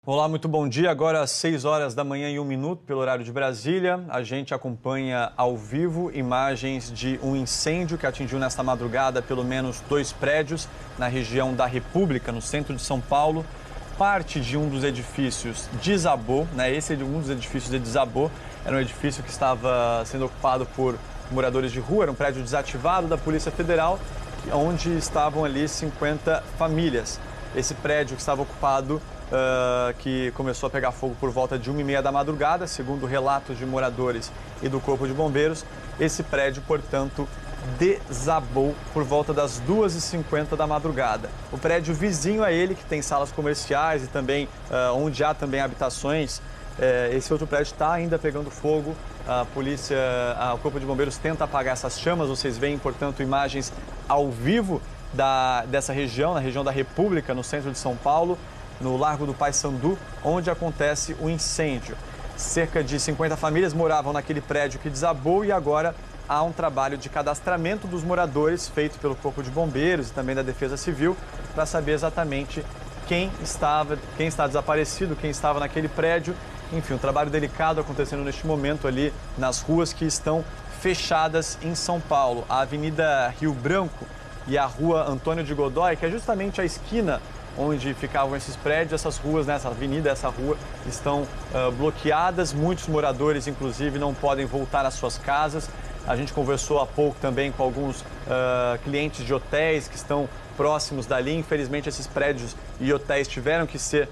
Olá, muito bom dia. Agora às 6 horas da manhã e 1 minuto, pelo horário de Brasília. A gente acompanha ao vivo imagens de um incêndio que atingiu nesta madrugada pelo menos 2 prédios na região da República, no centro de São Paulo. Parte de um dos edifícios desabou, um dos edifícios desabou. Era um edifício que estava sendo ocupado por moradores de rua, era um prédio desativado da Polícia Federal, onde estavam ali 50 famílias. Esse prédio que estava ocupado, que começou a pegar fogo por volta de 1h30 da madrugada, segundo relatos de moradores e do Corpo de Bombeiros. Esse prédio, portanto, desabou por volta das 2h50 da madrugada. O prédio vizinho a ele, que tem salas comerciais e também onde há também habitações, esse outro prédio está ainda pegando fogo. O Corpo de Bombeiros tenta apagar essas chamas. Vocês veem, portanto, imagens ao vivo dessa região, na região da República, no centro de São Paulo, no Largo do Paissandu, onde acontece o incêndio. Cerca de 50 famílias moravam naquele prédio que desabou e agora há um trabalho de cadastramento dos moradores feito pelo Corpo de Bombeiros e também da Defesa Civil para saber exatamente quem está desaparecido, quem estava naquele prédio. Enfim, um trabalho delicado acontecendo neste momento ali nas ruas que estão fechadas em São Paulo. A Avenida Rio Branco e a Rua Antônio de Godoy, que é justamente a esquina onde ficavam esses prédios, essas ruas, essa avenida, essa rua, estão bloqueadas. Muitos moradores, inclusive, não podem voltar às suas casas. A gente conversou há pouco também com alguns clientes de hotéis que estão próximos dali. Infelizmente, esses prédios e hotéis tiveram que ser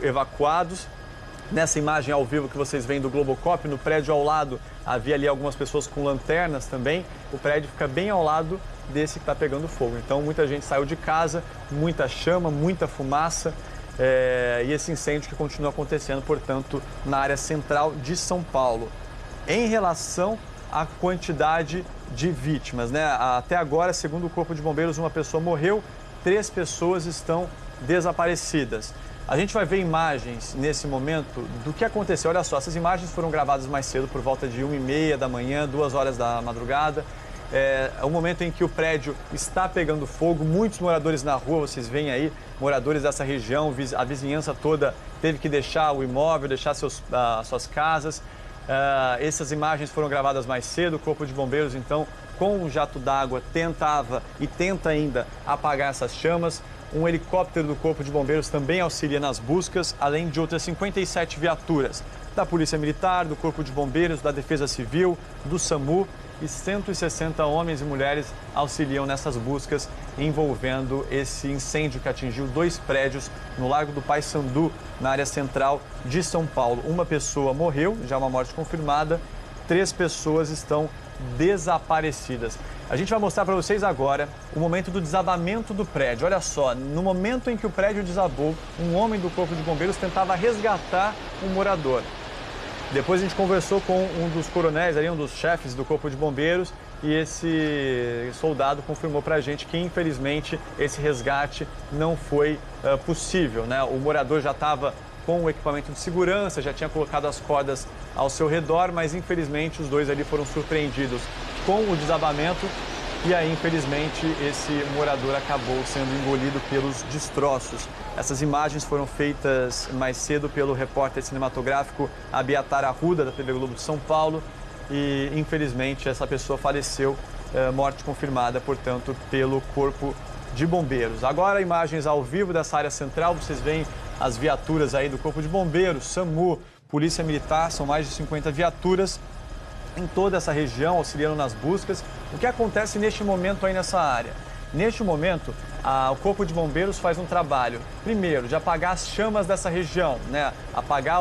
evacuados. Nessa imagem ao vivo que vocês veem do Globocop, no prédio ao lado havia ali algumas pessoas com lanternas também. O prédio fica bem ao lado desse que está pegando fogo. Então muita gente saiu de casa, muita chama, muita fumaça e esse incêndio que continua acontecendo, portanto, na área central de São Paulo. Em relação à quantidade de vítimas, até agora, segundo o Corpo de Bombeiros, uma pessoa morreu, 3 pessoas estão desaparecidas. A gente vai ver imagens nesse momento do que aconteceu. Olha só, essas imagens foram gravadas mais cedo, por volta de 1h30 da manhã, 2 horas da madrugada. É o momento em que o prédio está pegando fogo, muitos moradores na rua, vocês veem aí, moradores dessa região, a vizinhança toda teve que deixar o imóvel, deixar suas casas. Essas imagens foram gravadas mais cedo. O Corpo de Bombeiros, então, com um jato d'água, tentava e tenta ainda apagar essas chamas. Um helicóptero do Corpo de Bombeiros também auxilia nas buscas, além de outras 57 viaturas da Polícia Militar, do Corpo de Bombeiros, da Defesa Civil, do SAMU, e 160 homens e mulheres auxiliam nessas buscas envolvendo esse incêndio que atingiu 2 prédios no Largo do Paissandu, na área central de São Paulo. Uma pessoa morreu, já uma morte confirmada, 3 pessoas estão desaparecidas. A gente vai mostrar para vocês agora o momento do desabamento do prédio. Olha só, no momento em que o prédio desabou, um homem do Corpo de Bombeiros tentava resgatar um morador. Depois a gente conversou com um dos coronéis, um dos chefes do Corpo de Bombeiros, e esse soldado confirmou para a gente que, infelizmente, esse resgate não foi possível, O morador já estava com o equipamento de segurança, já tinha colocado as cordas ao seu redor, mas, infelizmente, os 2 ali foram surpreendidos com o desabamento e aí, infelizmente, esse morador acabou sendo engolido pelos destroços. Essas imagens foram feitas mais cedo pelo repórter cinematográfico Abiatar Arruda, da TV Globo de São Paulo, e, infelizmente, essa pessoa faleceu, morte confirmada, portanto, pelo Corpo de Bombeiros. Agora, imagens ao vivo dessa área central, vocês veem as viaturas aí do Corpo de Bombeiros, SAMU, Polícia Militar, são mais de 50 viaturas em toda essa região, auxiliando nas buscas. O que acontece neste momento aí nessa área? Neste momento, o Corpo de Bombeiros faz um trabalho, primeiro, de apagar as chamas dessa região, apagar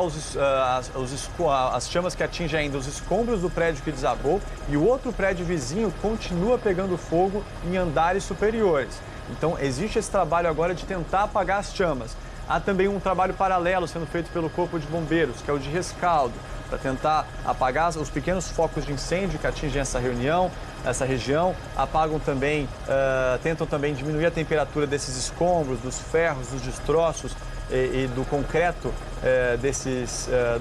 as chamas que atingem ainda os escombros do prédio que desabou, e o outro prédio vizinho continua pegando fogo em andares superiores. Então, existe esse trabalho agora de tentar apagar as chamas. Há também um trabalho paralelo sendo feito pelo Corpo de Bombeiros, que é o de rescaldo, para tentar apagar os pequenos focos de incêndio que atingem essa região, apagam também, tentam também diminuir a temperatura desses escombros, dos ferros, dos destroços e do concreto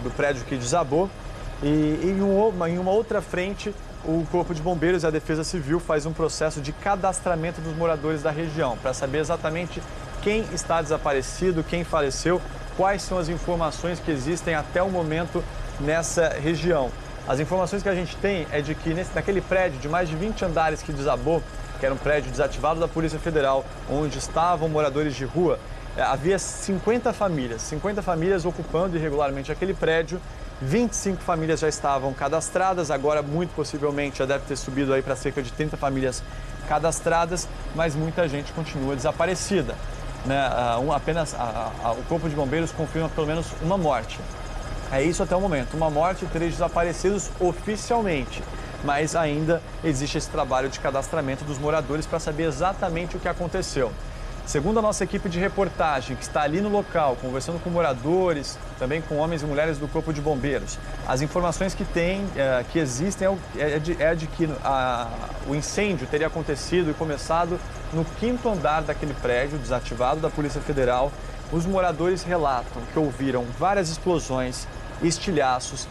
do prédio que desabou. E em uma outra frente, o Corpo de Bombeiros e a Defesa Civil faz um processo de cadastramento dos moradores da região, para saber exatamente quem está desaparecido, quem faleceu. quais são as informações que existem até o momento nessa região. As informações que a gente tem é de que naquele prédio de mais de 20 andares que desabou, que era um prédio desativado da Polícia Federal, onde estavam moradores de rua, havia 50 famílias ocupando irregularmente aquele prédio. 25 famílias já estavam cadastradas, agora muito possivelmente já deve ter subido aí para cerca de 30 famílias cadastradas, mas muita gente continua desaparecida, né? O Corpo de Bombeiros confirma pelo menos uma morte. É isso até o momento, uma morte e 3 desaparecidos oficialmente, mas ainda existe esse trabalho de cadastramento dos moradores para saber exatamente o que aconteceu. Segundo a nossa equipe de reportagem, que está ali no local, conversando com moradores, também com homens e mulheres do Corpo de Bombeiros, as informações que existem é de que o incêndio teria acontecido e começado no 5º andar daquele prédio desativado da Polícia Federal. Os moradores relatam que ouviram várias explosões, estilhaços.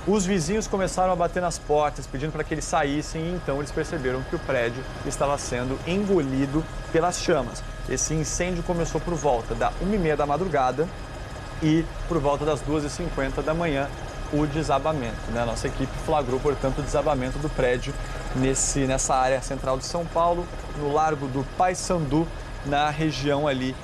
Os vizinhos começaram a bater nas portas, pedindo para que eles saíssem, e então eles perceberam que o prédio estava sendo engolido pelas chamas. Esse incêndio começou por volta da 1h30 da madrugada e por volta das 2h50 da manhã o desabamento, né? A nossa equipe flagrou, portanto, o desabamento do prédio nessa área central de São Paulo, no Largo do Paissandu, na região ali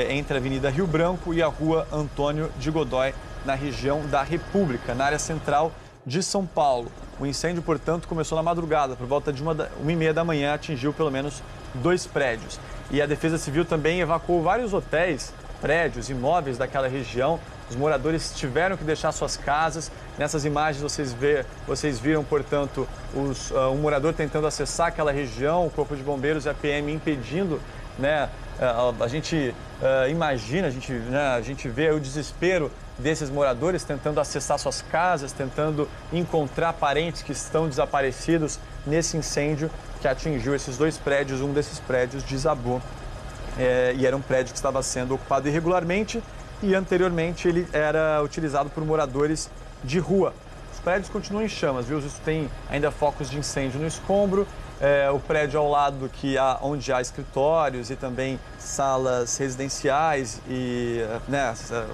entre a Avenida Rio Branco e a Rua Antônio de Godoy, na região da República, na área central de São Paulo. O incêndio, portanto, começou na madrugada, por volta de 1h30 da manhã, atingiu pelo menos 2 prédios. E a Defesa Civil também evacuou vários hotéis, prédios, imóveis daquela região. Os moradores tiveram que deixar suas casas. Nessas imagens vocês viram, portanto, um morador tentando acessar aquela região, o Corpo de Bombeiros e a PM impedindo, né? A gente imagina, a gente vê o desespero desses moradores tentando acessar suas casas, tentando encontrar parentes que estão desaparecidos nesse incêndio que atingiu esses 2 prédios. Um desses prédios desabou e era um prédio que estava sendo ocupado irregularmente e anteriormente ele era utilizado por moradores de rua. Os prédios continuam em chamas, viu? Isso tem ainda focos de incêndio no escombro. O prédio ao lado onde há escritórios e também salas residenciais e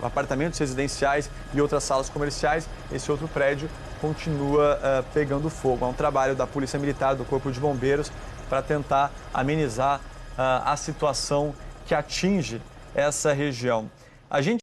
apartamentos residenciais e outras salas comerciais, esse outro prédio continua pegando fogo. É um trabalho da Polícia Militar, do Corpo de Bombeiros, para tentar amenizar a situação que atinge essa região. A gente